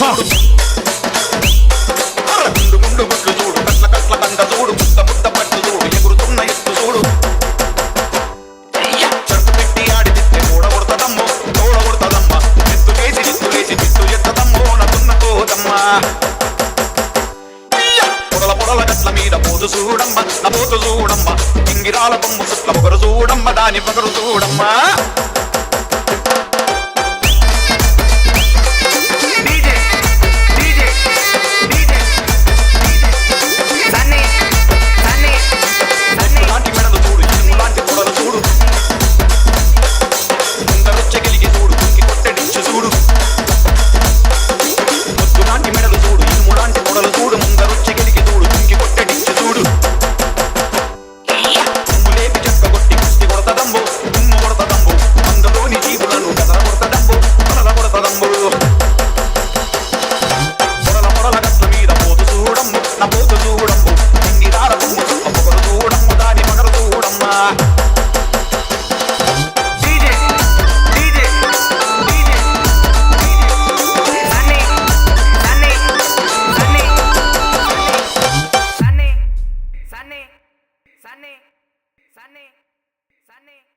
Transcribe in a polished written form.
గుండు గుండు గుడ్లు చూడు, కట్ల కట్ల కండ చూడు, ముద్ద ముద్ద పట్టు చూడు, ఎగురుతున్న ఎత్తు చూడు. చెరుకు పెట్టి ఆడి తిట్టే కూడగొడతదమ్మో, తోడగొడతదమ్మ. ఎత్తులేసి ఎత్తులేసి తిట్టు ఎత్తదమ్మో, నదున్న పోదమ్మా. పొడల పొడల గట్ల మీద పోతు చూడమ్మ, నా పోతు చూడమ్మ. ఇంగిరాల బొమ్ము సుట్ల పొగరు చూడమ్మ, దాని పొగరు చూడమ్మా. Sunny.